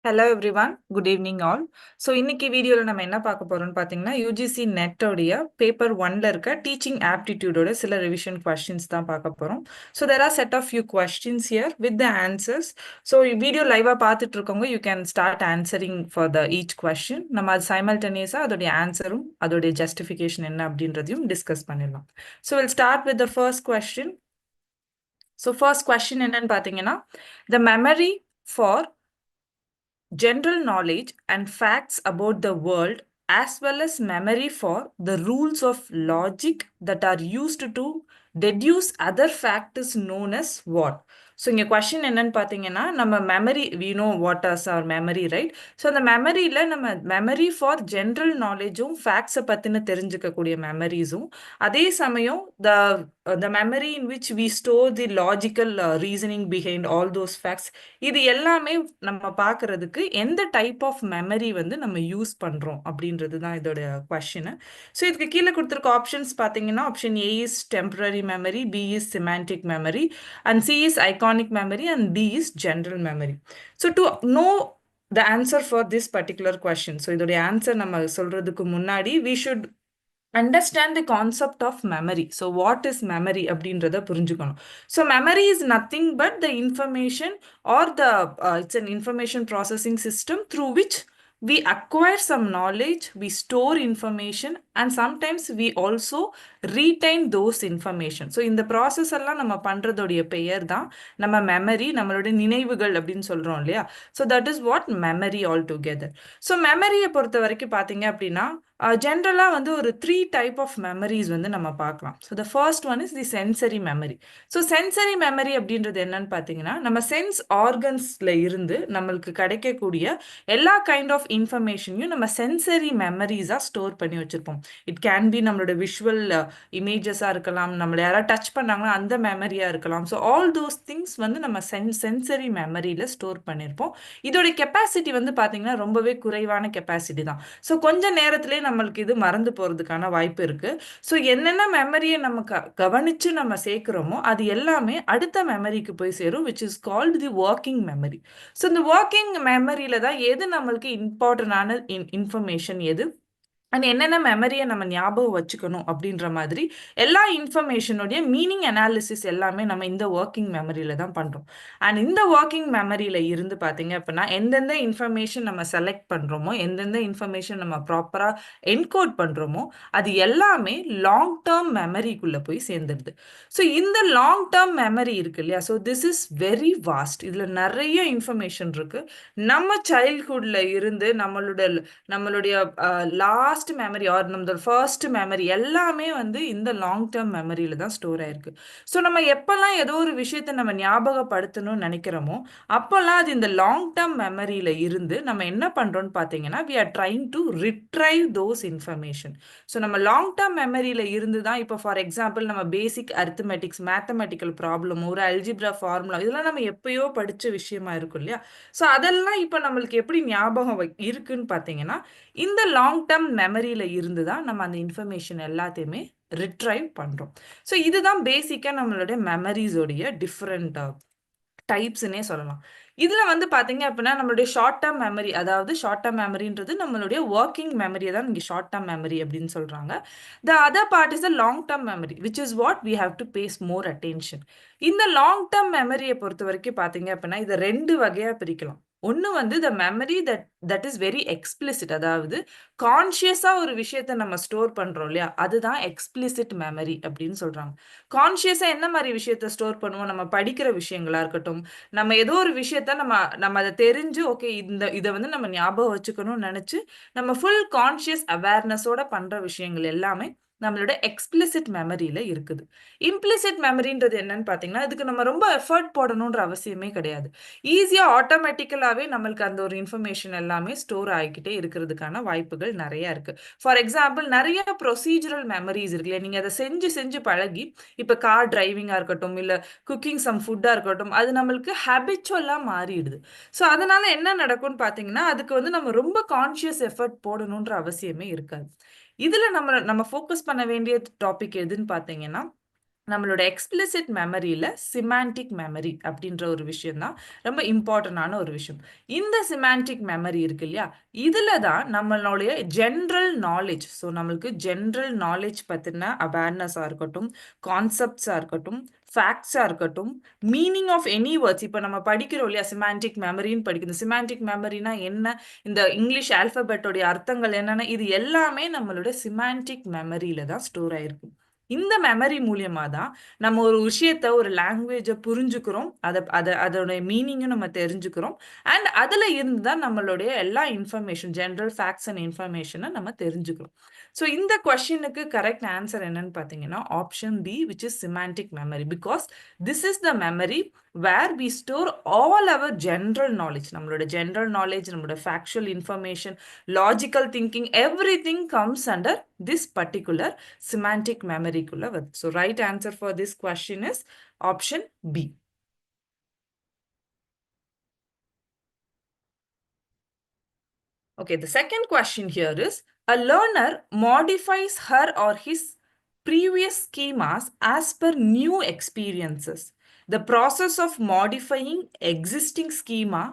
Hello everyone, good evening all. So இன்னைக்கு வீடியோல நம்ம என்ன பார்க்க போறோம்னு பார்த்தீங்கன்னா UGC நெட்டோடைய பேப்பர் 1ல இருக்க டீச்சிங் ஆப்டிடியூடோட சில ரிவிஷன் கொஸ்டின்ஸ் தான் பார்க்க போறோம். So there are set of few questions here with the answers. So video லைவா பார்த்துட்டு இருக்கவங்க you can start answering for the each question. நம்ம அது சைமல்டேனியஸா அதோடைய ஆன்சரும் அதோடைய ஜஸ்டிஃபிகேஷன் என்ன அப்படின்றதையும் டிஸ்கஸ் பண்ணிடலாம். So we'll start with the first question. So first question என்னன்னு பார்த்தீங்கன்னா the memory for general knowledge and facts about the world as well as memory for the rules of logic that are used to deduce other fact is known as what. So இங்க question என்னன்னு பார்த்தீங்கன்னா நம்ம memory we know what is our memory, right? So அந்த memoryல நம்ம memory for general knowledgeும் facts பத்தின தெரிஞ்சுக்கக்கூடிய memories-உம் அதே சமயம் the memory in which we store the logical reasoning behind all those facts இது எல்லாமே நம்ம பார்க்கறதுக்கு எந்த டைப் ஆஃப் மெமரி வந்து நம்ம யூஸ் பண்றோம் அப்படின்றது தான் இதோட கொஸ்டின். ஸோ இதுக்கு கீழே கொடுத்துருக்க ஆப்ஷன்ஸ் பார்த்தீங்கன்னா option A is temporary memory, B is semantic memory and C is iconic memory and D is general memory. So to know the answer for this particular question. So இதோடைய answer நம்ம சொல்றதுக்கு முன்னாடி we should understand the concept of memory. So what is memory அப்படின்றத புரிஞ்சுக்கணும். So memory is nothing but the information or it's an information processing system through which we acquire some knowledge, we store information and sometimes we also retain those information. So இந்த process எல்லாம் நம்ம பண்றதோடைய பெயர் தான் நம்ம memory, நம்மளுடைய நினைவுகள் அப்படின்னு சொல்றோம் இல்லையா? So that is what memory altogether. So மெமரியை பொறுத்த வரைக்கும் பார்த்தீங்க அப்படின்னா ஜென்ரலாக வந்து ஒரு 3 டைப் ஆஃப் மெமரிஸ் வந்து நம்ம பார்க்கலாம். So the first one is the sensory memory. So sensory memory அப்படின்றது என்னன்னு பார்த்தீங்கன்னா நம்ம சென்ஸ் ஆர்கன்ஸில் இருந்து நம்மளுக்கு கிடைக்கக்கூடிய எல்லா கைண்ட் ஆஃப் இன்ஃபர்மேஷனையும் நம்ம சென்சரி மெமரிஸாக ஸ்டோர் பண்ணி வச்சுருப்போம். இட் கேன் பி நம்மளோட விஷுவல் இமேஜஸாக இருக்கலாம், நம்மளை யாராவது டச் பண்ணாங்கன்னா அந்த மெமரியாக இருக்கலாம். ஸோ ஆல் தோஸ் திங்ஸ் வந்து நம்ம சென்சரி மெமரியில் ஸ்டோர் பண்ணியிருப்போம். இதோட கெப்பாசிட்டி வந்து பார்த்தீங்கன்னா ரொம்பவே குறைவான கெப்பாசிட்டி தான். ஸோ கொஞ்ச நேரத்திலே நம்மளுக்கு இது மறந்து போகிறதுக்கான வாய்ப்பு இருக்குது. ஸோ என்னென்ன மெமரியை நம்ம கவனித்து நம்ம சேர்க்குறோமோ அது எல்லாமே அடுத்த மெமரிக்கு போய் சேரும், which is called the working memory. So இந்த ஒர்க்கிங் மெமரியில் தான் எது நம்மளுக்கு இம்பார்ட்டண்டான இன்ஃபர்மேஷன் எது அண்ட் என்னென்ன மெமரியை நம்ம ஞாபகம் வச்சுக்கணும் அப்படின்ற மாதிரி எல்லா இன்ஃபர்மேஷனுடைய மீனிங் அனாலிசிஸ் எல்லாமே நம்ம இந்த ஒர்க்கிங் மெமரியில் தான் பண்ணுறோம். அண்ட் இந்த ஒர்க்கிங் மெமரியில் இருந்து பார்த்தீங்க அப்படின்னா எந்தெந்த இன்ஃபர்மேஷன் நம்ம செலக்ட் பண்ணுறோமோ, எந்தெந்த இன்ஃபர்மேஷன் நம்ம ப்ராப்பராக என்கோட் பண்ணுறோமோ அது எல்லாமே லாங் டேர்ம் மெமரிக்குள்ளே போய் சேர்ந்துடுது. ஸோ இந்த லாங் டேர்ம் மெமரி இருக்கு இல்லையா, so this is very vast. இதில் நிறைய இன்ஃபர்மேஷன் இருக்குது. நம்ம சைல்ட்ஹுட்டில் இருந்து நம்மளுடைய லாஸ்ட் மெமரி ஆர் நம்மளோட ஃபர்ஸ்ட் மெமரி எல்லாமே வந்து இந்த லாங் டேர்ம் மெமரியில தான் ஸ்டோர் ஆயிருக்கு. ஸோ நம்ம எப்பெல்லாம் ஏதோ ஒரு விஷயத்தை நம்ம ஞாபகப்படுத்தணும்னு நினைக்கிறோமோ அப்போல்லாம் அது இந்த லாங் டேர்ம் மெமரியில இருந்து நம்ம என்ன பண்றோம்னு பார்த்தீங்கன்னா we are trying to retrieve those information. So நம்ம லாங் டேர்ம் மெமரியில இருந்து தான் இப்போ ஃபார் எக்ஸாம்பிள் நம்ம பேசிக் அரித்மெட்டிக்ஸ், மேத்தமெட்டிக்கல் ப்ராப்ளம், ஒரு அல்ஜிப்ரா ஃபார்முலா இதெல்லாம் நம்ம எப்பயோ படிச்ச விஷயமா இருக்கும் இல்லையா. ஸோ அதெல்லாம் இப்போ நம்மளுக்கு எப்படி ஞாபகம் இருக்குன்னு பார்த்தீங்கன்னா இந்த லாங் டேர்ம் மெமரியில இருந்து தான் நம்ம அந்த இன்ஃபர்மேஷன் எல்லாத்தையுமே ரிட்ரைவ் பண்றோம். ஸோ இதுதான் பேசிக்கா நம்மளுடைய மெமரிஸோடைய டிஃப்ரெண்ட் டைப்ஸ்னே சொல்லலாம். இதுல வந்து பாத்தீங்க அப்படின்னா நம்மளுடைய ஷார்ட் டேர்ம் மெமரி, அதாவது ஷார்ட் டேர்ம் மெமரின்றது நம்மளுடைய ஒர்க்கிங் மெமரியை தான் இங்கே ஷார்ட் டேர்ம் மெமரி அப்படின்னு சொல்றாங்க. The other part is the long term memory which is what we have to face more attention. இந்த லாங் டேர்ம் மெமரியை பொறுத்த வரைக்கும் பாத்தீங்க அப்படின்னா இதை 2 வகையா பிரிக்கலாம். ஒன்று வந்து த memory that is very explicit, அதாவது கான்ஷியஸா ஒரு விஷயத்தை நம்ம ஸ்டோர் பண்றோம் இல்லையா, அதுதான் எக்ஸ்பிளிசிட் மெமரி அப்படின்னு சொல்றாங்க. கான்ஷியஸா என்ன மாதிரி விஷயத்த ஸ்டோர் பண்ணுவோம், நம்ம படிக்கிற விஷயங்களா இருக்கட்டும், நம்ம ஏதோ ஒரு விஷயத்த நம்ம அதை தெரிஞ்சு ஓகே இதை வந்து நம்ம ஞாபகம் வச்சுக்கணும்னு நினைச்சு நம்ம ஃபுல் கான்ஷியஸ் அவேர்னஸோட பண்ற விஷயங்கள் எல்லாமே நம்மளோட எக்ஸ்பிளிசிட் மெமரியில இருக்குது. இம்ப்ளிசிட் மெமரின்றது என்னன்னு பார்த்தீங்கன்னா இதுக்கு நம்ம ரொம்ப எஃபர்ட் போடணுன்ற அவசியமே கிடையாது. ஈஸியா ஆட்டோமேட்டிக்கலாவே நம்மளுக்கு அந்த ஒரு இன்ஃபர்மேஷன் எல்லாமே ஸ்டோர் ஆகிக்கிட்டே இருக்கிறதுக்கான வாய்ப்புகள் நிறைய இருக்கு. ஃபார் எக்ஸாம்பிள் நிறைய ப்ரொசீஜரல் மெமரிஸ் இருக்கு இல்லையா, நீங்க அதை செஞ்சு செஞ்சு பழகி இப்ப கார் டிரைவிங்கா இருக்கட்டும் இல்ல குக்கிங் சம் ஃபுட்டா இருக்கட்டும் அது நம்மளுக்கு ஹேபிச்சுவலா மாறிடுது. ஸோ அதனால என்ன நடக்கும்னு பார்த்தீங்கன்னா அதுக்கு வந்து நம்ம ரொம்ப கான்ஷியஸ் எஃபர்ட் போடணுன்ற அவசியமே இருக்காது. இதுல நம்ம ஃபோக்கஸ் பண்ண வேண்டிய டாபிக் எதுன்னு பார்த்தீங்கன்னா நம்மளோட எக்ஸ்பிளிசிட் மெமரியில சிமாண்டிக் மெமரி அப்படின்ற ஒரு விஷயம் தான் ரொம்ப இம்பார்ட்டண்டான ஒரு விஷயம். இந்த சிமாண்டிக் மெமரி இருக்கு இல்லையா, இதுல தான் நம்மளுடைய ஜென்ரல் நாலேஜ், ஸோ நம்மளுக்கு ஜென்ரல் நாலேஜ் பத்தின அவேர்னஸாக இருக்கட்டும், கான்செப்ட்ஸாக இருக்கட்டும், ஃபேக்ட்ஸாக இருக்கட்டும், மீனிங் ஆஃப் எனி வேர்ட்ஸ், இப்போ நம்ம படிக்கிறோம் இல்லையா சிமாண்டிக் மெமரின்னு படிக்கணும். சிமாண்டிக் மெமரினா என்ன, இந்த இங்கிலீஷ் ஆல்பபெட்டோடைய அர்த்தங்கள் என்னென்ன, இது எல்லாமே நம்மளோட சிமாண்டிக் மெமரியில தான் ஸ்டோர் ஆயிருக்கு. இந்த மெமரி மூலியமா தான் நம்ம ஒரு விஷயத்த, ஒரு லாங்குவேஜை புரிஞ்சுக்கிறோம், அதோட மீனிங்கும் நம்ம தெரிஞ்சுக்கிறோம். அண்ட் அதுல இருந்து தான் நம்மளுடைய எல்லா இன்ஃபர்மேஷன், ஜென்ரல் ஃபேக்ட்ஸ் அண்ட் இன்ஃபர்மேஷனை நம்ம தெரிஞ்சுக்கிறோம். ஸோ இந்த கொஸ்டினுக்கு கரெக்ட் ஆன்சர் என்னன்னு பார்த்தீங்கன்னா option B, which is semantic memory. Because this is the memory where we store all our general knowledge. நம்மளோட ஜென்ரல் நாலேஜ், நம்மளோட factual information, logical thinking, everything comes under this particular semantic memory kulla varudhu. So right answer for this question is option B. Okay, the second question here is, a learner modifies her or his previous schemas as per new experiences. The process of modifying existing schema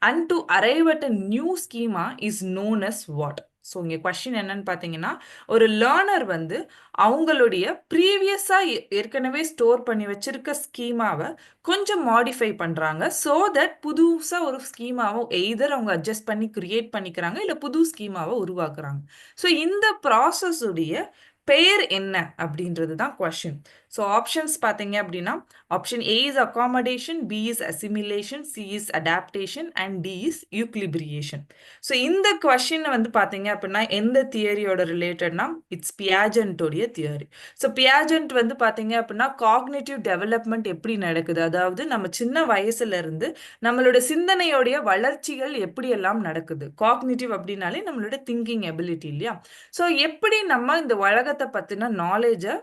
and to arrive at a new schema is known as what? So இங்கே question என்னன்னு பார்த்தீங்கன்னா, ஒரு learner வந்து அவங்களுடைய ப்ரீவியஸாக ஏற்கனவே store பண்ணி வச்சிருக்க ஸ்கீமாவை கொஞ்சம் மாடிஃபை பண்ணுறாங்க. ஸோ தட் புதுசாக ஒரு ஸ்கீமாவை எய்தர் அவங்க அட்ஜஸ்ட் பண்ணி கிரியேட் பண்ணிக்கிறாங்க, இல்லை புது ஸ்கீமாவை உருவாக்குறாங்க. ஸோ இந்த ப்ராசஸ் உடைய பெயர் என்ன அப்படின்றது தான் கொஸ்டின். ஸோ ஆப்ஷன்ஸ் பார்த்தீங்க அப்படின்னா, option A is accommodation, B is assimilation, C is adaptation and D is equilibration. So இந்த கொஸ்டின் வந்து பார்த்தீங்க அப்படின்னா எந்த தியரியோட ரிலேட்டட்னா, இட்ஸ் பியாஜென்ட்டோடைய தியரி. ஸோ பியாஜென்ட் வந்து பார்த்தீங்க அப்படின்னா காக்னிட்டிவ் டெவலப்மெண்ட் எப்படி நடக்குது, அதாவது நம்ம சின்ன வயசுல இருந்து நம்மளோட சிந்தனையோடைய வளர்ச்சிகள் எப்படியெல்லாம் நடக்குது. காக்னிட்டிவ் அப்படின்னாலே நம்மளோட திங்கிங் எபிலிட்டி இல்லையா. ஸோ எப்படி நம்ம இந்த உலகத்தை பற்றின நாலேஜை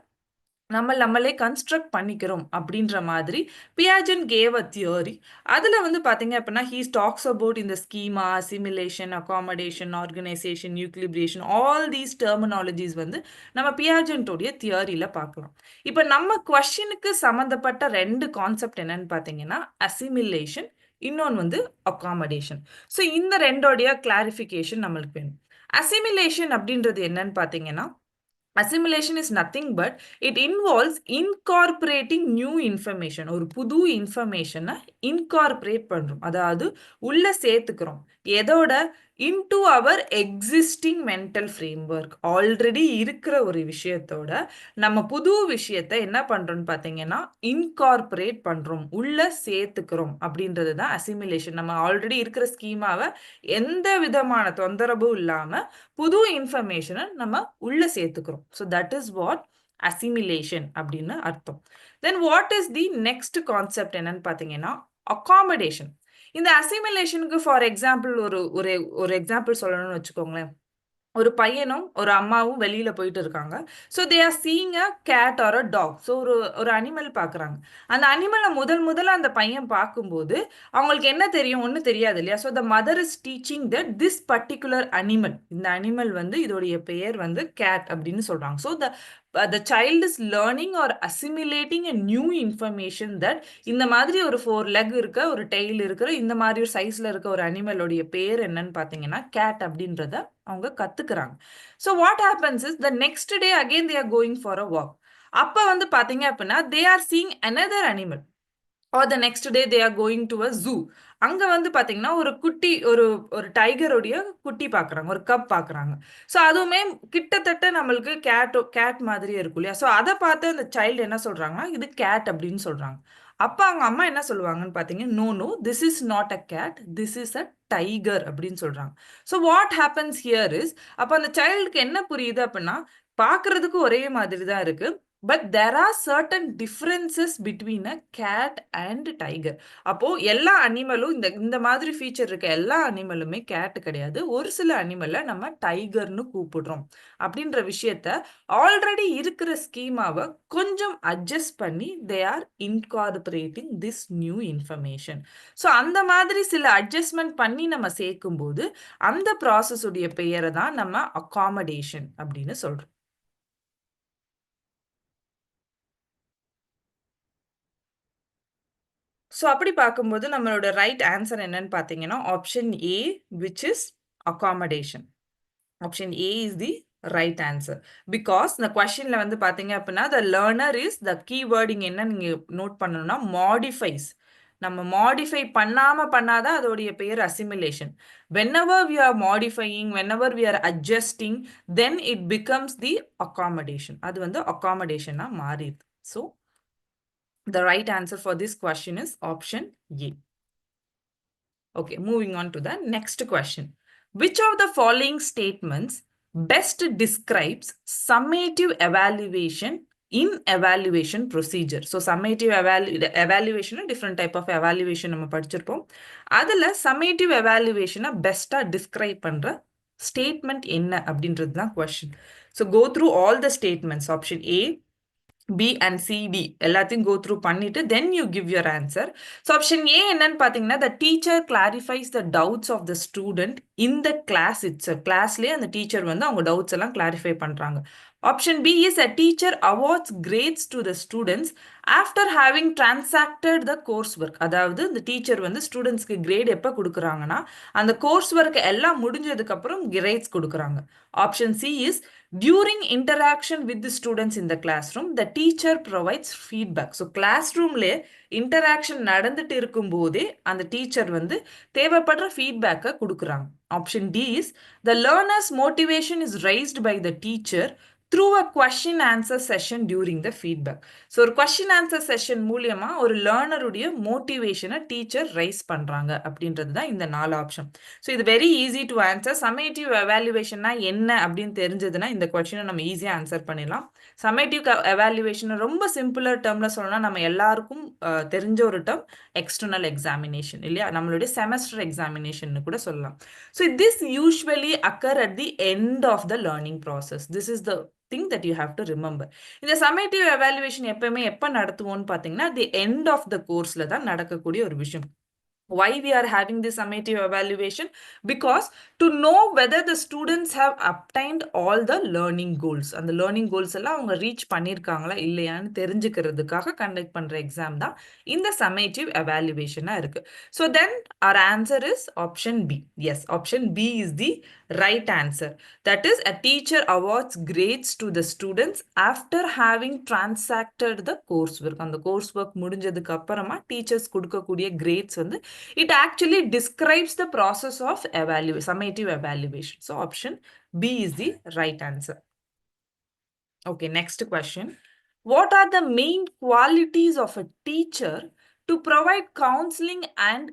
நம்மளே கன்ஸ்ட்ரக்ட் பண்ணிக்கிறோம் அப்படின்ற மாதிரி பியாஜென்ட் கேவ் அ தியரி. அதில் வந்து பார்த்தீங்க அப்படின்னா ஹீ டாக்ஸ் அபவுட் இந்த schema, assimilation, accommodation, organisation, equilibration, all these terminologies வந்து நம்ம பியாஜென்ட்டோடைய தியரியில் பார்க்கலாம். இப்போ நம்ம கொஸ்டினுக்கு சம்மந்தப்பட்ட ரெண்டு கான்செப்ட் என்னன்னு பார்த்தீங்கன்னா அசிமிலேஷன், இன்னொன்று வந்து அகாமடேஷன். ஸோ இந்த ரெண்டோடைய கிளாரிஃபிகேஷன் நம்மளுக்கு வேணும். அசிமிலேஷன் அப்படின்றது என்னன்னு பார்த்தீங்கன்னா, assimilation is nothing but it involves incorporating new information. ஒரு புது இன்ஃபர்மேஷனை இன்கார்பரேட் பண்றோம், அதாவது உள்ள சேர்த்துக்கிறோம். எதோட? into our existing mental framework. Already இருக்கிற ஒரு விஷயத்தோட நம்ம புது விஷயத்தை என்ன பண்றோம்னு பார்த்தீங்கன்னா இன்கார்பரேட் பண்றோம், உள்ள சேர்த்துக்கிறோம் அப்படின்றது தான் அசிமிலேஷன். நம்ம ஆல்ரெடி இருக்கிற ஸ்கீமாவை எந்த விதமான தொந்தரவும் இல்லாம புது இன்ஃபர்மேஷனை நம்ம உள்ள சேர்த்துக்கிறோம். So that is what assimilation அப்படின்னு அர்த்தம். Then what is the next concept என்னன்னு பார்த்தீங்கன்னா அகாமடேஷன். இந்த அசிமிலேஷனுக்கு ஃபார் எக்ஸாம்பிள் ஒரு ஒரு ஒரு எக்ஸாம்பிள் சொல்லணும்னு வச்சுக்கோங்களேன். ஒரு பையனும் ஒரு அம்மாவும் வெளியில போயிட்டு இருக்காங்க. So they are seeing a cat or a dog. So ஒரு அனிமல் பார்க்குறாங்க. அந்த அனிமலை முதல்ல அந்த பையன் பார்க்கும்போது அவங்களுக்கு என்ன தெரியும்? ஒன்றும் தெரியாது இல்லையா. So the mother is teaching that this particular animal, இந்த அனிமல் வந்து இதோடைய பெயர் வந்து கேட் அப்படின்னு சொல்றாங்க. So the child is learning or assimilating a new information that இந்த மாதிரி ஒரு 4 லெக் இருக்க, ஒரு டெய்ல் இருக்கிற, இந்த மாதிரி ஒரு சைஸ்ல இருக்க ஒரு அனிமலோடைய பேர் என்னன்னு பார்த்தீங்கன்னா கேட் அப்படின்றத அவங்க கத்துக்கிறாங்க. So what happens is the next day again they are going for a walk. அப்போ வந்து பார்த்தீங்க அப்படின்னா தே are seeing another animal. R the next day they are going to a zoo. அங்கே வந்து பார்த்தீங்கன்னா ஒரு குட்டி, ஒரு ஒரு டைகருடைய குட்டி பார்க்குறாங்க, ஒரு கப் பார்க்குறாங்க. ஸோ அதுவுமே கிட்டத்தட்ட நம்மளுக்கு கேட் மாதிரியே இருக்கும் இல்லையா. ஸோ அதை பார்த்து அந்த சைல்டு என்ன சொல்கிறாங்கன்னா இது கேட் அப்படின்னு சொல்கிறாங்க. அப்போ அவங்க அம்மா என்ன சொல்லுவாங்கன்னு பார்த்தீங்க, no no this is not a cat, this is a tiger அப்படின்னு சொல்கிறாங்க. So what happens here is, அப்போ அந்த சைல்டுக்கு என்ன புரியுது அப்படின்னா பார்க்கறதுக்கு ஒரே மாதிரி தான் இருக்கு, but there are certain differences between a cat and tiger. அப்போ எல்லா அனிமலும் இந்த மாதிரி ஃபீச்சர் இருக்க எல்லா அனிமலுமே கேட் கிடையாது. ஒரு சில அனிமலை நம்ம டைகர்னு கூப்பிடுறோம் அப்படின்ற விஷயத்த ஆல்ரெடி இருக்கிற ஸ்கீமாவை கொஞ்சம் அட்ஜஸ்ட் பண்ணி they are incorporating this new information. So அந்த மாதிரி சில அட்ஜஸ்ட்மெண்ட் பண்ணி நம்ம சேர்க்கும்போது அந்த ப்ராசஸ் உடைய பெயரை தான் நம்ம அகாமடேஷன் அப்படின்னு சொல்றோம். ஸோ அப்படி பார்க்கும்போது நம்மளோட ரைட் ஆன்சர் என்னன்னு பார்த்தீங்கன்னா option A, which is accommodation. Option A is the right answer. Because இந்த கொஸ்டின்ல வந்து பார்த்தீங்க அப்படின்னா த லேர்னர் இஸ் த கீவேர்ட் இங்கே என்ன நீங்கள் நோட் பண்ணணும்னா மாடிஃபைஸ். நம்ம மாடிஃபை பண்ணாதான் அதோடைய பேர் assimilation. whenever we are modifying, whenever we are adjusting, then it becomes the accommodation. அது வந்து accommodationஆ மாறிடுது. So the right answer for this question is option A. Okay, moving on to the next question. Which of the following statements best describes summative evaluation in evaluation procedure? So summative evaluation, different type of evaluation நம்ம படிச்சிருப்போம். அதுல summative evaluation best describe பண்ற statement என்ன அப்படின்றது தான் question. So go through all the statements. Option A, B and C, D எல்லாத்தையும் go through பண்ணிட்டு then you give your answer. So option A என்னன்னு பார்த்தீங்கன்னா the teacher clarifies the doubts of the student in the class itself. கிளாஸ்லயே அந்த teacher வந்து அவங்க doubts எல்லாம் clarify பண்றாங்க. Option B is a teacher awards grades to the students after having transacted the coursework. அதாவது இந்த teacher வந்து ஸ்டூடெண்ட்ஸ்க்கு great எப்போ கொடுக்குறாங்கன்னா அந்த கோர்ஸ் ஒர்க் எல்லாம் முடிஞ்சதுக்கு அப்புறம் கிரேட்ஸ் கொடுக்குறாங்க. Option C is during interaction with the students in the classroom, the teacher provides feedback. So classroomல interaction நடந்துட்டு இருக்கும் போதே அந்த டீச்சர் வந்து தேவைப்படுற ஃபீட்பேக்கை கொடுக்குறாங்க. Option D is the learner's motivation is raised by the teacher through a question answer session during the feedback. So ஒரு question answer session மூலியமா ஒரு லேர்னருடைய மோட்டிவேஷனை டீச்சர் ரைஸ் பண்றாங்க அப்படின்றது தான் இந்த 4 ஆப்ஷன். ஸோ இது very easy to answer. Summative எவாலுவேஷன்னா என்ன அப்படின்னு தெரிஞ்சதுன்னா இந்த கொஸ்டினை நம்ம ஈஸியாக ஆன்சர் பண்ணிடலாம். சம்மேட்டிவ் எவாலுவேஷன் ரொம்ப சிம்பிளர் டேர்ம்ல சொல்லணும்னா நம்ம எல்லாருக்கும் தெரிஞ்ச ஒரு டேர்ம் எக்ஸ்டர்னல் எக்ஸாமினேஷன் இல்லையா, நம்மளுடைய செமஸ்டர் எக்ஸாமினேஷன் கூட சொல்லலாம். So this usually occur at the end of the learning process. This is the thing that you have to remember. இந்த summative evaluation எப்பவுமே எப்ப நடத்துவோம்னு பார்த்தீங்கன்னா the end of the courseல தான் நடக்கக்கூடிய ஒரு விஷயம். Why we are having this summative evaluation? Because to know whether the students have obtained all the learning goals. அந்த learning goals எல்லாம் அவங்க ரீச் பண்ணியிருக்காங்களா இல்லையான்னு தெரிஞ்சுக்கிறதுக்காக கண்டக்ட் பண்ற எக்ஸாம் தான் இந்த summative evaluation இருக்கு. So then our answer is option B. Yes, option B is the right answer. That is, a teacher awards grades to the students after having transacted the coursework. அந்த coursework முடிஞ்சதுக்கு அப்புறமா teachers கொடுக்கக்கூடிய grades வந்து it actually describes the process of summative evaluation. So option B is the right answer. Okay, next question. What are the main qualities of a teacher to provide counseling and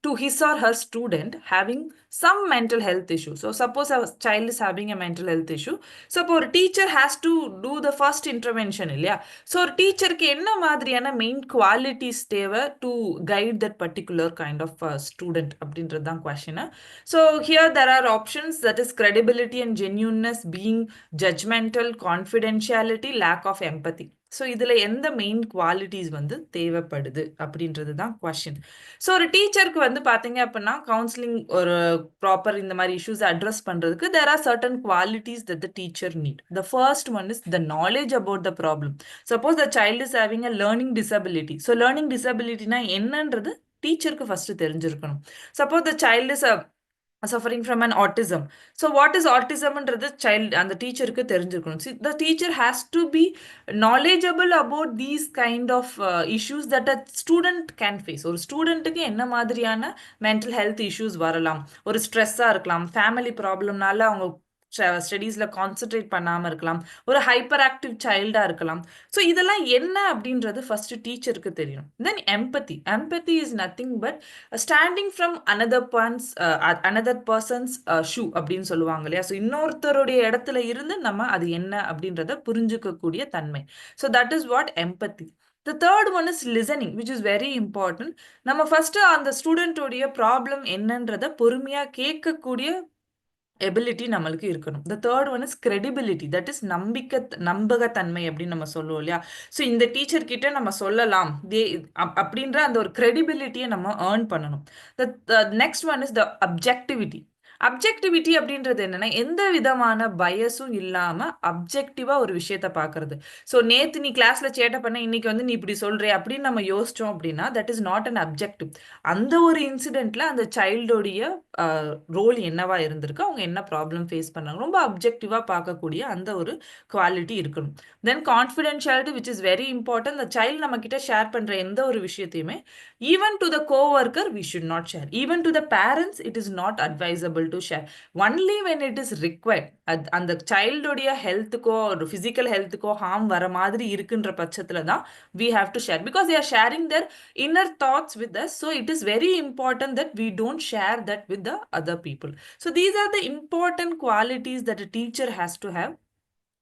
to his or her student having some mental health issue? So suppose a child is having a mental health issue. So a teacher has to do the first intervention. So a teacher ke enna madriyana main qualities தேவை to guide that particular kind of student அப்படின்றது தான் question. So here there are options, that is credibility and genuineness, being judgmental, confidentiality, lack of empathy. So இதில் எந்த main qualities வந்து தேவைப்படுது அப்படின்றது தான் question. So ஒரு டீச்சருக்கு வந்து பார்த்தீங்க அப்படின்னா கவுன்சிலிங் ஒரு ப்ராப்பர் இந்த மாதிரி இஷ்யூஸ் அட்ரஸ் பண்ணுறதுக்கு there are certain qualities that the teacher need. The first one is the knowledge about the problem. Suppose the child is having a learning disability. So learning டிசபிலிட்டினா என்னன்றது டீச்சருக்கு first தெரிஞ்சிருக்கணும். Suppose the child is suffering from an autism. So what is autism ன்றது child அந்த டீச்சருக்கு தெரிஞ்சிருக்கணும். See, the teacher has to be knowledgeable about these kind of issues that a student can face. ஒரு ஸ்டூடெண்ட்டுக்கு என்ன மாதிரியான mental health issues வரலாம், ஒரு ஸ்ட்ரெஸ்ஸாக இருக்கலாம், ஃபேமிலி ப்ராப்ளம்னால அவங்க ஸ்டடீஸில் கான்சென்ட்ரேட் பண்ணாமல் இருக்கலாம், ஒரு ஹைப்பர் ஆக்டிவ் சைல்டாக இருக்கலாம். ஸோ இதெல்லாம் என்ன அப்படின்றது ஃபர்ஸ்ட் டீச்சருக்கு தெரியணும். Then empathy. Empathy is nothing but standing from another person's shoe அப்படின்னு சொல்லுவாங்க இல்லையா. ஸோ இன்னொருத்தருடைய இடத்துல இருந்து நம்ம அது என்ன அப்படின்றத புரிஞ்சுக்கக்கூடிய தன்மை. So that is what empathy. The third one is listening, which is very important. நம்ம ஃபர்ஸ்ட் அந்த ஸ்டூடெண்டோடைய ப்ராப்ளம் என்னன்றத பொறுமையா கேட்கக்கூடிய எபிலிட்டி நம்மளுக்கு இருக்கணும். The third one is credibility, that is நம்பகத்தன்மை அப்படின்னு நம்ம சொல்லுவோம் இல்லையா. ஸோ இந்த டீச்சர் கிட்ட நம்ம சொல்லலாம் அப்படின்ற அந்த ஒரு credibility-யை நம்ம earn பண்ணணும். The next one is the objectivity. Objectivity அப்படின்றது என்னன்னா எந்த விதமான பயஸும் இல்லாம அப்ஜெக்டிவா ஒரு விஷயத்த பாக்குறது. ஸோ நேத்து நீ கிளாஸ்ல சேட்டை பண்ண, இன்னைக்கு வந்து நீ இப்படி சொல்றே அப்படின்னு நம்ம யோசிச்சோம் அப்படின்னா that is not an objective. அந்த ஒரு இன்சிடென்ட்ல அந்த சைல்டோடைய ரோல் என்னவா இருந்திருக்கு, அவங்க என்ன ப்ராப்ளம் ஃபேஸ் பண்ணாங்க, ரொம்ப அப்ஜெக்டிவா பார்க்கக்கூடிய அந்த ஒரு குவாலிட்டி இருக்கணும். Then confidentiality which is very important. அந்த சைல்டு நம்ம கிட்ட ஷேர் பண்ற எந்த ஒரு விஷயத்தையுமே even to the coworker we should not share, even to the parents it is not advisable to share, only when it is required. அந்த சைல்டுடைய ஹெல்த்துக்கோ ஒரு ஃபிசிக்கல் ஹெல்த்துக்கோ ஹார்ம் வர மாதிரி இருக்குன்ற பட்சத்துல தான் we have to share, because they are sharing their inner thoughts with us, so it is very important that we don't share that with the other people. So these are the important qualities that a teacher has to have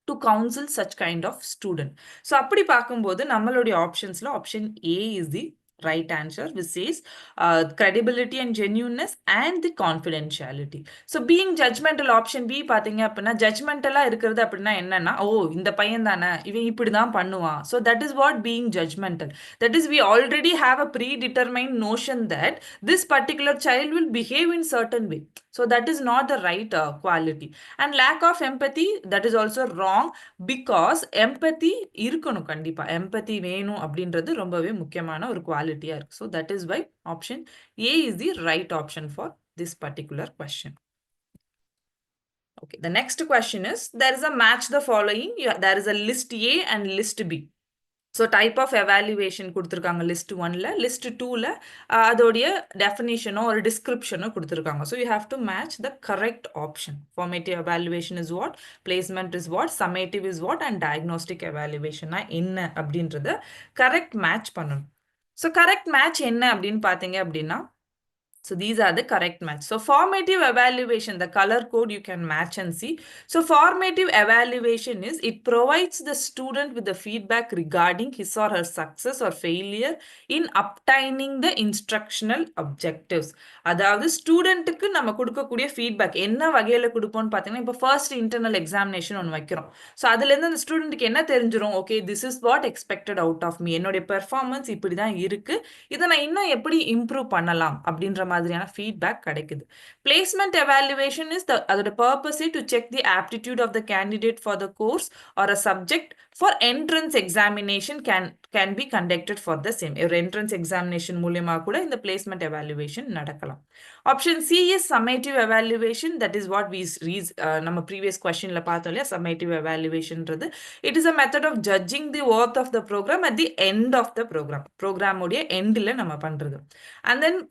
to counsel such kind of student. So அப்படி பார்க்கும்போது நம்மளுடைய ஆப்ஷன்ஸ்ல option A is the right answer, which says credibility and genuineness and the confidentiality. So being judgmental, option B பாத்தீங்க அப்படின்னா ஜட்ஜ்மெண்டலா இருக்கிறது அப்படின்னா என்னன்னா, ஓ இந்த பையன் தானே இவன் இப்படிதான் பண்ணுவான், so that is what being judgmental. That is, we already have a predetermined notion that this particular child will behave in certain way. So that is not the right quality. And lack of empathy, that is also wrong, because empathy இருக்கணும். கண்டிப்பா empathy வேணும் அப்படின்றது ரொம்பவே முக்கியமான ஒரு குவாலிட்டியா இருக்கு. So that is why option A is the right option for this particular question. Okay, the next question is, there is a match the following. There is a list A and list B. So type of evaluation கொடுத்துருக்காங்க list ஒன்ல. List டூவில் அதோடைய டெஃபினிஷனோ ஒரு டிஸ்கிரிப்ஷனோ கொடுத்துருக்காங்க. So you have to match the correct option. Formative evaluation is what, placement is what, summative is what, and diagnostic எவாலுவேஷனா என்ன அப்படின்றத கரெக்ட் மேட்ச் பண்ணணும். ஸோ கரெக்ட் மேட்ச் என்ன அப்படின்னு பார்த்தீங்க அப்படின்னா, so these are the correct match. So formative evaluation, the color code you can match and see. So formative evaluation is, it provides the student with the feedback regarding his or her success or failure in obtaining the instructional objectives. அதாவது ஸ்டூடெண்ட்டுக்கு நம்ம கொடுக்கக்கூடிய feedback என்ன வகையில் கொடுப்போம்னு பார்த்தீங்கன்னா, இப்போ first internal examination ஒன்று வைக்கிறோம். ஸோ அதுலேருந்து அந்த ஸ்டூடெண்ட்டுக்கு என்ன தெரிஞ்சிடும், okay this is what expected out of me, என்னுடைய பெர்ஃபார்மன்ஸ் இப்படி தான் இருக்கு, இதை நான் இன்னும் எப்படி இம்ப்ரூவ் பண்ணலாம் அப்படின்ற மாதிரியான ஃபீட்பேக் கிடைக்குது. பிளேஸ்மெண்ட் எவாலுவேஷன் இஸ் அதோட purpose to check the aptitude of the candidate for the course or a subject for entrance examination can be conducted for the same. ஒரு என்ட்ரன்ஸ் எக்ஸாமினேஷன் மூலியமா கூட இந்த பிளேஸ்மெண்ட் எவாலுவேஷன் நடக்கலாம். Option C is summative evaluation. That is what we நம்ம previous கொஸ்டின்ல பார்த்தோம் இல்லையா, சம்மேட்டிவ் எவாலுவேஷன்ன்றது it is a method of judging the worth of the programme at the end of the programme. ப்ரோக்ராமுடைய எண்டில் நம்ம பண்றது. And then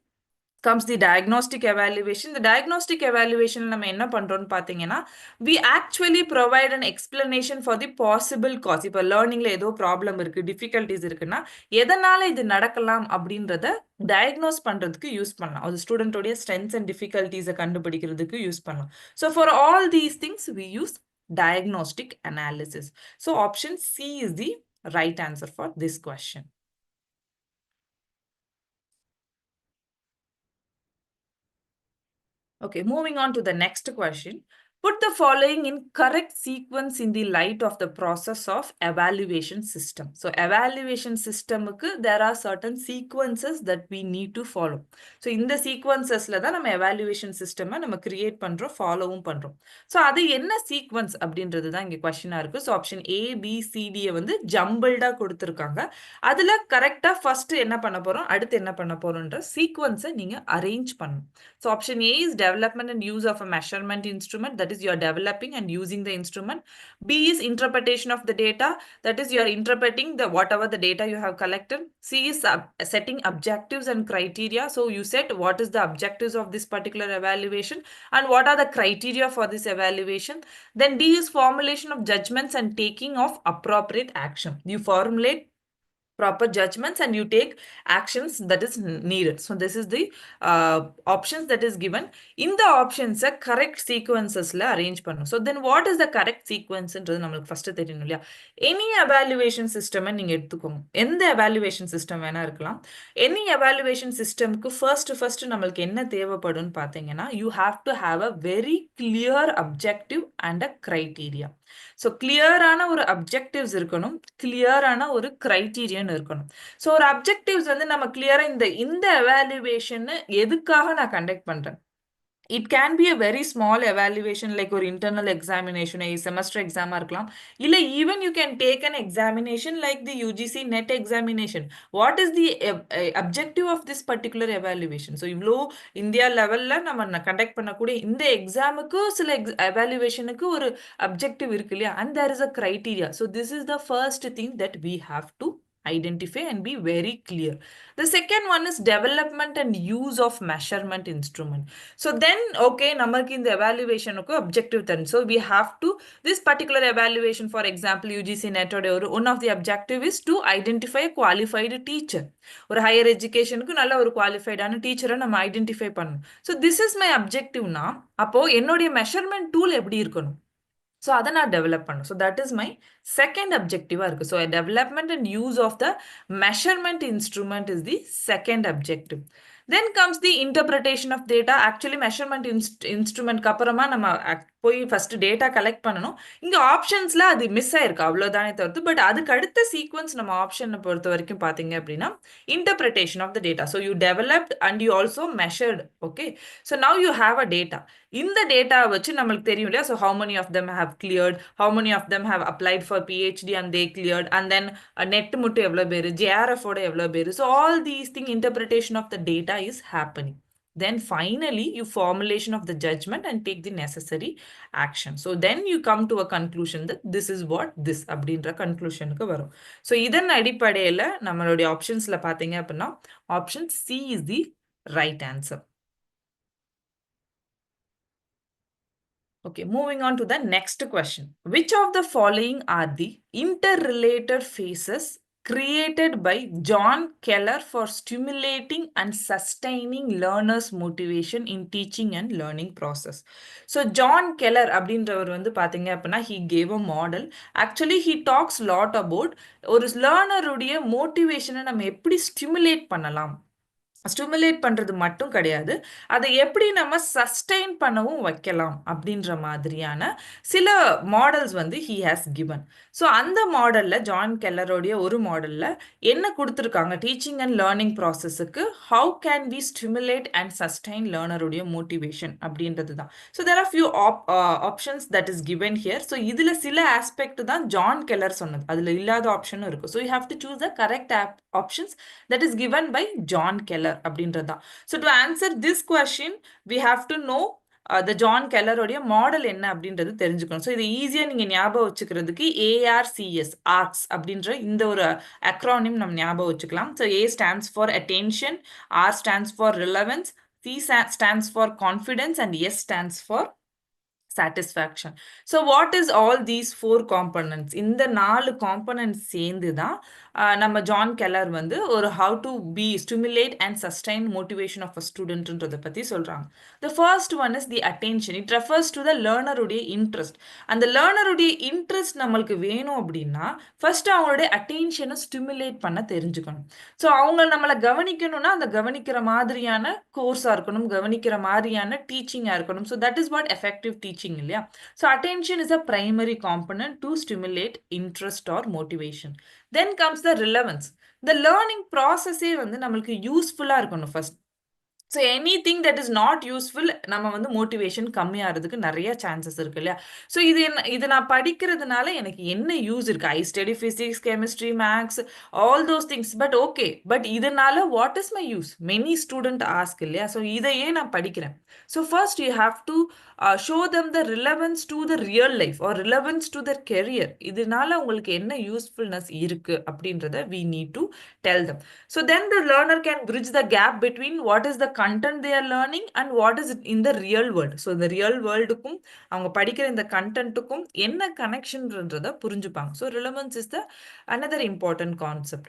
comes the diagnostic evaluation. The diagnostic evaluation நம்ம என்ன பண்றோம்னு பார்த்தீங்கன்னா, we actually provide an explanation for the possible cause. இப்போ லேர்னிங்ல ஏதோ ப்ராப்ளம் இருக்கு, டிஃபிகல்ட்டிஸ் இருக்குன்னா எதனால இது நடக்கலாம் அப்படின்றத டயக்னோஸ் பண்றதுக்கு யூஸ் பண்ணலாம். அது ஸ்டூடெண்டோடைய ஸ்ட்ரென்த்ஸ் அண்ட் டிஃபிகல்ட்டிஸை கண்டுபிடிக்கிறதுக்கு யூஸ் பண்ணலாம். So for all these things we use diagnostic analysis. So option C is the right answer for this question. Okay, moving on to the next question. Put the following in correct sequence in the light of the process of evaluation system. So evaluation system there are certain sequences that we need to follow. So in the sequences la da நம்ம evaluation system நம்ம create பண்றோம், followவும் பண்றோம். So அது என்ன sequence அப்படின்றது தான் இங்க கொஸ்டினா இருக்கு. So option A, B, C, D வந்து ஜம்பிள்டா கொடுத்திருக்காங்க. அதுல கரெக்டா ஃபர்ஸ்ட் என்ன பண்ண போறோம், அடுத்து என்ன பண்ண போறோம்ன்ற சீக்வன்ஸை நீங்க அரேஞ்ச் பண்ணணும். So option A is development and use of a measurement instrument. That is, you are developing and using the instrument. B is interpretation of the data. That is, you are interpreting the whatever the data you have collected. C is setting objectives and criteria. So you set what is the objectives of this particular evaluation and what are the criteria for this evaluation. Then D is formulation of judgments and taking of appropriate action. You formulate proper judgments and you take actions that is needed. So this is the options that is given. In the options correct sequences la arrange பண்ணணும். So then what is the correct sequence ன்றது நமக்கு first தெரியணும் இல்லையா. Any evaluation system நீங்க எடுத்துக்கோங்க, எந்த evaluation system வேணா இருக்கலாம். எனி எவாலுவேஷன் சிஸ்டம்க்கு ஃபர்ஸ்ட் நம்மளுக்கு என்ன தேவைப்படும்னு பார்த்தீங்கன்னா, you have to have a very clear objective and a criteria. So கிளியரான ஒரு அப்ஜெக்டிவ்ஸ் இருக்கணும், கிளியரான ஒரு கிரைட்டீரியன் இருக்கணும். ஸோ ஒரு அப்ஜெக்டிவ்ஸ் வந்து நம்ம கிளியரா இந்த எவாலுவேஷன் எதுக்காக நான் கண்டக்ட் பண்றேன், it can be a very small evaluation like or internal examination a semester exam இருக்கலாம் இல்ல even you can take an examination like the UGC net examination. What is the objective of this particular evaluation? So இவ்ளோ India லெவல்ல நம்ம conduct பண்ணக்கூடிய இந்த எக்ஸாமுக்கு சில எவாலுவேஷனுக்கு ஒரு objective இருக்கு இல்லையா, and there is a criteria. So this is the first thing that we have to identify and be very clear. The second one is development and use of measurement instrument. So then, okay, namakku in the evaluation objective then. So we have to, this particular evaluation, for example, UGC net or one of the objective is to identify a qualified teacher. Or higher education ku nalla or qualified ana teacher நம்ம identify பண்ணணும். So this is my objective na. அப்போ என்னுடைய measurement tool எப்படி இருக்கணும்? So அதை நான் develop பண்ணும். So that is my second objective இருக்கு. So a development and use of the measurement instrument is the second objective. Then comes the interpretation of data. Actually measurement instrument அப்புறமா நம்ம போய் first data collect பண்ணணும். இங்க ஆப்ஷன்ஸ்ல அது miss ஆயிருக்கு அவ்வளவுதானே தவிர்த்து, பட் அதுக்கு அடுத்த சீக்வன்ஸ் நம்ம ஆப்ஷனை பொறுத்த வரைக்கும் பாத்தீங்க அப்படின்னா interpretation of the data. So you developed and you also measured. Okay, so now you have a data. இந்த டேட்டா வச்சு நம்மளுக்கு தெரியும் இல்லையா, so how many of them have cleared, how many of them have applied for PhD and they cleared, and then net மட்டும் எவ்வளவு பேரு, JRF ஓட எவ்வளவு பேரு. So all these things, interpretation of the data is happening. Then finally you formulation of the judgment and take the necessary action. So then you come to a conclusion that this is what this அப்படின்ற conclusionக்கு வரும். So இதன் அடிப்படையில நம்மளுடைய ஆப்ஷன்ஸ்ல பாத்தீங்க அப்படின்னா option C is the right answer. Okay, moving on to the next question. Which of the following are the interrelated phases created by John Keller for stimulating and sustaining learners' motivation in teaching and learning process? So John Keller அப்படின்றவர் வந்து பாத்தீங்க அப்படின்னா he gave a model. Actually he talks lot about ஒரு learner-உடைய motivation-ஐ நம்ம எப்படி stimulate பண்ணலாம். Stimulate பண்றது மட்டும் கிடையாது, அதை எப்படி நம்ம சஸ்டெயின் பண்ணவும் வைக்கலாம் அப்படின்ற மாதிரியான சில மாடல்ஸ் வந்து he has given. ஸோ அந்த மாடல்ல ஜான் கெல்லரோடைய ஒரு மாடல்ல என்ன கொடுத்துருக்காங்க டீச்சிங் அண்ட் லேர்னிங் ப்ராசஸுக்கு how can we stimulate and sustain லேர்னருடைய மோட்டிவேஷன் அப்படின்றது தான். So there are few options that is given here. So இதுல சில ஆஸ்பெக்ட் தான் ஜான் கெல்லர் சொன்னது, அதுல இல்லாத ஆப்ஷனும் இருக்கு. So you have to choose the correct options that is given by John Keller அப்படின்றதா. So to answer this question we have to know the John Keller உடைய மாடல் என்ன அப்படின்றது தெரிஞ்சுக்கணும். ஸோ இது ஈஸியா நீங்க ஞாபகம் வச்சுக்கிறதுக்கு ARCS ஆர்க்ஸ் அப்படின்ற இந்த ஒரு அக்ரானிம் நம்ம ஞாபகம் வச்சுக்கலாம். So A stands for attention, R stands for relevance, C stands for confidence and S stands for satisfaction. So what is all these four components? இந்த 4 components சேர்ந்து தான் நம்ம ஜான் கெல்லர் வந்து ஒரு how to be stimulate and sustain motivation of a studentன்றத பத்தி சொல்றாங்க. The first one is the attention. It refers to the learner உடைய interest. அந்த learner உடைய interest நம்மளுக்கு வேணும் அப்படின்னா first அவங்களுடைய attention stimulate பண்ண தெரிஞ்சுக்கணும். ஸோ அவங்க நம்மளை கவனிக்கணும்னா அந்த கவனிக்கிற மாதிரியான கோர்ஸா இருக்கணும், கவனிக்கிற மாதிரியான டீச்சிங்கா இருக்கணும். So that is what effective teaching இல்லையா. So attention is a primary component to stimulate interest or motivation. Then comes the relevance. The learning process வந்து நம்மளுக்கு யூஸ்ஃபுல்லா இருக்கணும் first. So anything that is not useful நம்ம வந்து motivation கம்மியாகிறதுக்கு நிறைய chances இருக்கு இல்லையா. ஸோ இது நான் படிக்கிறதுனால எனக்கு என்ன யூஸ் இருக்கு, I study physics, chemistry, maths, all those things, but okay, but இதனால what is my use, many student ask இல்லையா. ஸோ இதையே நான் படிக்கிறேன். So first you have to show them the relevance to the real life or relevance to their career. இதனால உங்களுக்கு என்ன usefulness இருக்கு அப்படின்றத we need to tell them. So then the learner can bridge the gap between what is the content they are learning and what is it in the real world. So இந்த real worldக்கும் அவங்க படிக்கிற இந்த கண்டென்ட்டுக்கும் என்ன கனெக்ஷன்ன்றத புரிஞ்சுப்பாங்க. So relevance is the another important concept.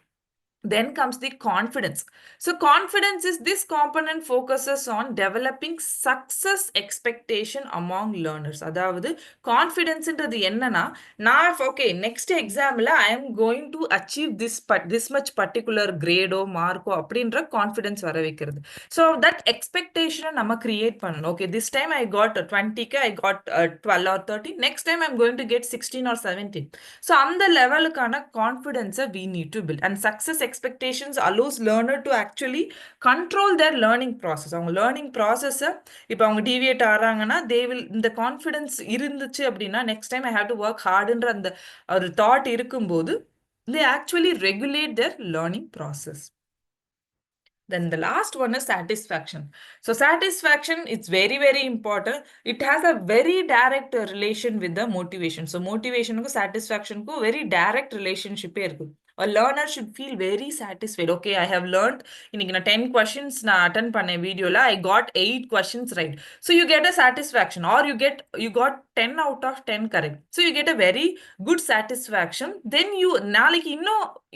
Then comes the confidence. So confidence is this component focuses on developing success expectation among learners. அதாவது கான்ஃபிடன்ஸ்ன்றது என்னன்னா நான் okay next எக்ஸாம்ல I am going to achieve this much particular கிரேடோ மார்க்கோ அப்படின்ற confidence வர வைக்கிறது. So that எக்ஸ்பெக்டேஷனை நம்ம கிரியேட் பண்ணணும். Okay this time I got 20க்கு I got 12 or 13, next time I am going to get 16 or 17. So அந்த லெவலுக்கான கான்ஃபிடன்ஸை we need to build and success expectations allows learner to actually control their learning process. அவங்க learning process இப்போ அவங்க deviate ஆறாங்கன்னா they will இந்த confidence இருந்துச்சு அப்படின்னா next time I have to work hardன்ற அந்த ஒரு thought இருக்கும்போது they actually regulate their learning process. Then the last one is satisfaction. So satisfaction, it's very, very important. It has a very direct relation with the motivation. So motivation ku satisfaction ku very direct relationship irukku. A learner should feel very satisfied. Okay, I have learned. இன்னைக்கு நான் 10 questions நான் attend பண்ண வீடியோல I got 8 questions right. So you get a satisfaction or you got 10 out of 10 correct. So you get a very good satisfaction. Then you நாளைக்கு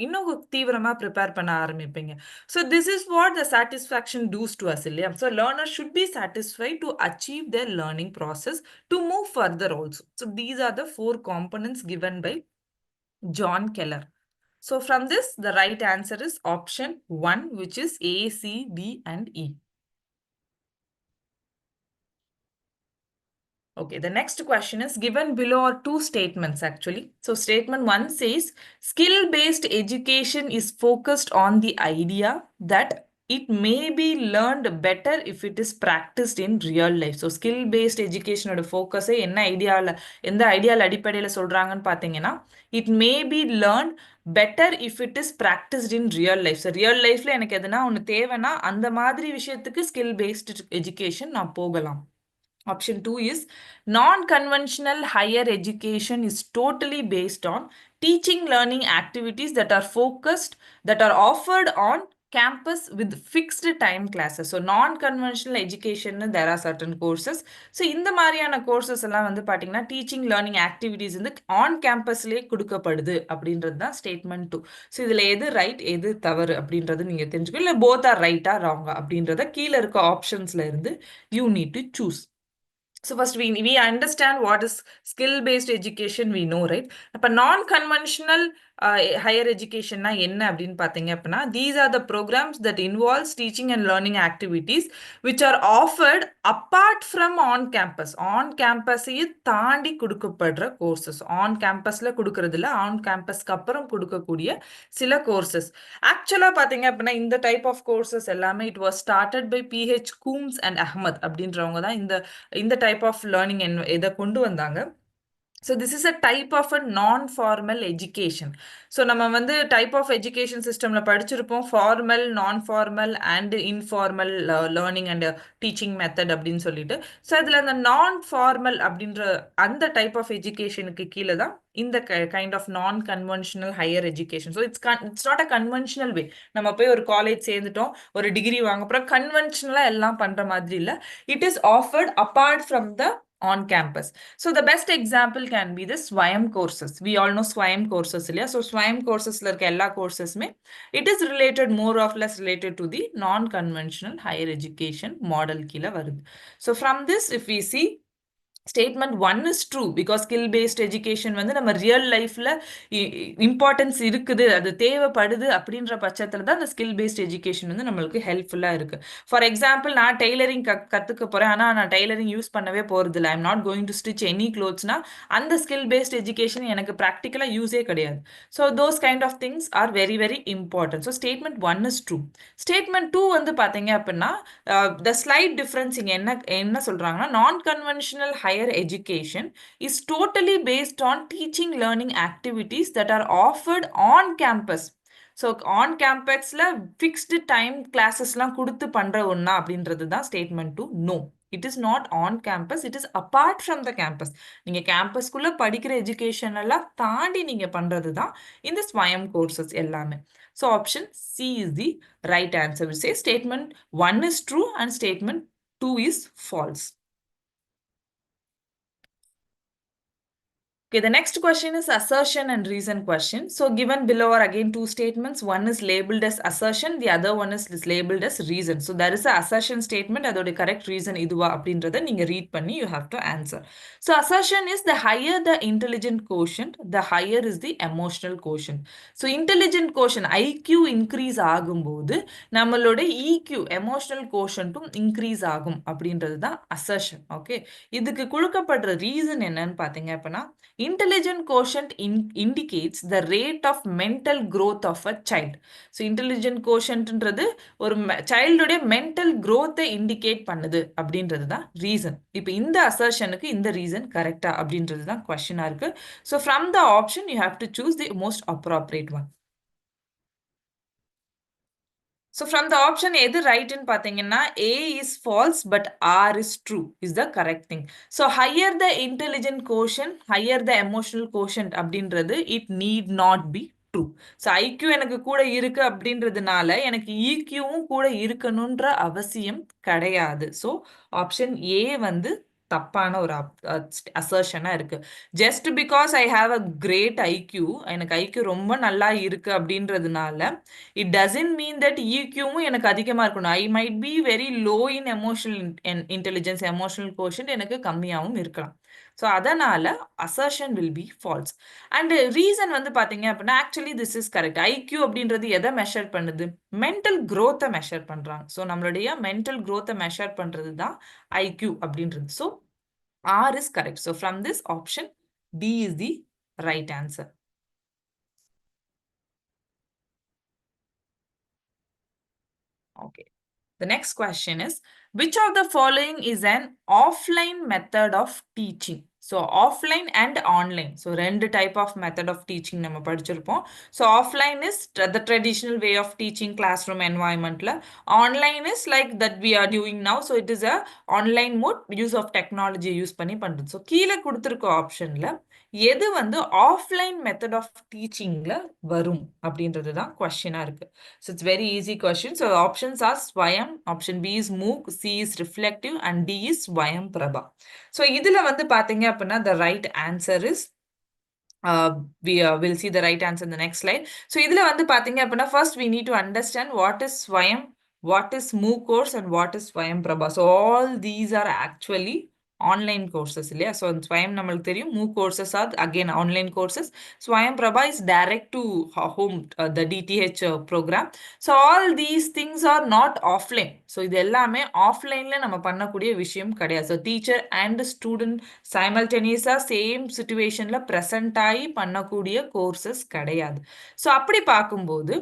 இன்னும் தீவிரமா prepare பண்ண ஆரம்பிப்பீங்க. So this is what the satisfaction does to us. So learners should be satisfied to achieve their learning process to move further also. So these are the 4 components given by John Keller. So from this, the right answer is option 1, which is A, C, D, and E. Okay, the next question is given below are 2 statements actually. So statement 1 says, skill-based education is focused on the idea that it may be learned better if it is practiced in real life. So skill-based education oda focus என்ன ஐடியால எந்த ஐடியால அடிப்படையில சொல்றாங்கன்னு பாத்தீங்கன்னா it may be learned better if it is practiced in real life. So real lifeல எனக்கு எதுனா ஒன்னு தேவைன்னா அந்த மாதிரி விஷயத்துக்கு skill-based education நான் போகலாம். Option 2 is non-conventional higher education is totally based on teaching learning activities that are offered on campus with fixed time classes. So non-conventional education, there are certain courses. So இந்த மாதிரியான courses எல்லாம் வந்து பாத்தீங்கன்னா teaching learning activities வந்து on campusலயே கொடுக்கப்படுது அப்படின்றது தான் statement 2. So இதுல எது right எது தவறு அப்படின்றது நீங்க தெரிஞ்சுக்கணும். இல்ல both are right or wrong அப்படின்றத கீழ இருக்க optionsல இருந்து you need to choose. So first we understand what is skill-based education, we know, right? அப்ப non-conventional higher education na enna அப்படின்னு பாத்தீங்க அப்படின்னா these are the programs that involves teaching and learning activities which are offered apart from on campus. On campus தாண்டி கொடுக்கப்படுற courses. On campusல கொடுக்கறதுல on campusக்கு அப்புறம் கொடுக்கக்கூடிய சில courses. Actually பாத்தீங்க அப்படின்னா இந்த type of courses எல்லாமே it was started by PH Coombs and Ahmed அப்படின்றவங்க தான் இந்த type of learning இதை கொண்டு வந்தாங்க. So this is a type of a non-formal education. So நம்ம வந்து type of education systemல படிச்சிருப்போம் formal, non-formal and informal learning and teaching method அப்படின்னு சொல்லிட்டு. So அதுல அந்த non-formal அப்படின்ற அந்த type of educationக்கு கீழே தான் இந்த kind of non-conventional higher education. So it's not a conventional way. நம்ம போய் ஒரு காலேஜ் சேர்ந்துட்டோம், ஒரு டிகிரி வாங்க அப்புறம் கன்வென்ஷனலா எல்லாம் பண்ற மாதிரி இல்ல. It is offered apart from the on campus. So the best example can be the SWAYAM courses. We all know SWAYAM courses. So SWAYAM courses like all courses it is related more or less related to the non-conventional higher education model kila varudhu. So from this if we see statement 1 is true because skill based education வந்து நம்ம real lifeல importance இருக்குது அது தேவைப்படுது அப்படின்ற பட்சத்துல தான் அந்த skill based education வந்து நம்மளுக்கு ஹெல்ப்ஃபுல்லா இருக்கு. For example நான் டெய்லரிங் கத்துக்க போறேன் ஆனா நான் டெய்லரிங் யூஸ் பண்ணவே போறது இல்லை. I'm not going to stitch any clothes-னா அந்த skill based education எனக்கு practical-ஆ யூஸே கிடையாது. So those kind of things are very very important. So statement 1 is true. Statement 2 வந்து பாத்தீங்க அப்படின்னா the slight difference இங்க என்ன சொல்றாங்கன்னா non-conventional higher education is totally based on teaching learning activities that are offered on campus. So on campusல fixed time classes-லாம் கொடுத்து பண்ற ஒண்ணா அப்படின்றது தான் statement 2. No, it is not on campus, it is apart from the campus. நீங்க campusக்குள்ள படிக்கிற education எல்லாம் தாண்டி நீங்க பண்றது தான் இந்த SWAYAM courses எல்லாமே. So option C is the right answer. We say statement 1 is true and statement 2 is false. Okay, the next question is assertion and reason question. So given below are again 2 statements. One is labeled as assertion, the other one is labeled as reason. So there is a assertion statement, அதோட correct reason இதுவா அப்படின்றத நீங்க read பண்ணி you have to answer. So assertion is the higher the intelligent quotient, the higher is the emotional quotient. So intelligent quotient IQ increase ஆகும்போது நம்மளோட EQ emotional quotientum increase ஆகும் அப்படின்றது தான் assertion. Okay, இதுக்கு கொடுக்கப்படுற reason என்னன்னு பாத்தீங்க அப்படின்னா Intelligent quotient indicates the rate of mental growth of a child. So intelligent quotientன்றது ஒரு சைல்டுடைய மென்டல் growth-ஐ இண்டிகேட் பண்ணுது அப்படின்றது தான் ரீசன். இப்போ இந்த அசர்ஷனுக்கு இந்த ரீசன் கரெக்டா அப்படின்றது தான் கொஸ்டினா இருக்கு. So from the option you have to choose the most appropriate one. So from the option எது ரைட்னு பார்த்தீங்கன்னா A is false but R is true is the correct thing. So higher the intelligent quotient, higher the emotional quotient அப்படின்றது it need not be true. So IQ எனக்கு கூட இருக்கு அப்படின்றதுனால எனக்கு EQவும் கூட இருக்கணுன்ற அவசியம் கிடையாது. So option A வந்து தப்பான ஒரு அசர்ஷனா இருக்கு. Just because I have a great IQ, எனக்கு ஐக்யூ ரொம்ப நல்லா இருக்கு அப்படின்றதுனால இட் டசன்ட் மீன் தட் இக்யூவும் எனக்கு அதிகமாக இருக்கணும். I might be very low in emotional intelligence, emotional quotient எனக்கு கம்மியாகவும் இருக்கலாம். ஸோ அதனால assertion will be false. And reason வந்து பார்த்தீங்க அப்படின்னா actually this is correct. IQ அப்படின்றது எதை மெஷர் பண்ணுது? மென்டல் growth-ஐ மெஷர் பண்ணுறாங்க. ஸோ நம்மளுடைய மென்டல் growth-ஐ மெஷர் பண்ணுறது தான் ஐக்யூ அப்படின்றது. So R is correct. So from this option, D is the right answer. Okay. The next question is, which of the following is an offline method of teaching? So offline and online. So ரெண்டு type of method of teaching நம்ம படிச்சிருப்போம். So offline is the traditional way of teaching classroom environment. Online is like that we are doing now. So it is a online mode, use of technology use பண்ணி பண்றது. So கீழே கொடுத்திருக்க ஆப்ஷன்ல எது வந்து offline method of டீச்சிங்ல வரும் அப்படின்றது தான் கொஸ்டினா இருக்கு. So it's very easy question. So options are Swayam, option B is MOOC, C is reflective and D is Swayam Prabha. So இதுல வந்து பாத்தீங்க அப்படின்னா the right answer is we will see the right answer in the next slide. So இதுல வந்து பாத்தீங்க அப்படின்னா first we need to understand what is Swayam, what is MOOC course and what is Swayam Prabha. So all these are actually online courses இல்லையா? So Swayam நம்மளுக்கு தெரியும், MOOC courses are again online courses. Swayam Prabha is direct to home, the DTH program. So all these things are not offline. So இது எல்லாமே offlineல நம்ம பண்ணக்கூடிய விஷயம் கிடையாது. So teacher and student simultaneously same situationல present ஆகி பண்ணக்கூடிய courses கிடையாது. So அப்படி பார்க்கும்போது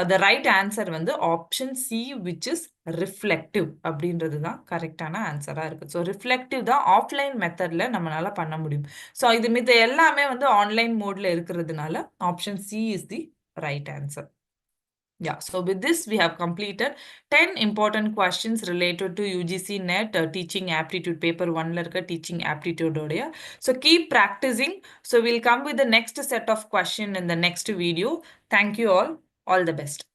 the right answer வந்து option C which is reflective அப்படின்றது தான் கரெக்டான ஆன்சரா இருக்கு. ஸோ ரிஃப்ளெக்டிவ் தான் ஆஃப்லைன் மெத்தட்ல நம்மளால பண்ண முடியும். ஸோ இது மித்த எல்லாமே வந்து ஆன்லைன் மோட்ல இருக்கிறதுனால option C is the right answer. Yeah, so with this we have completed 10 important questions related to UGC NET teaching aptitude paper 1 la irukka teaching aptitude oda. So keep practicing. So we'll come with the next set of question in the next video. Thank you all the best.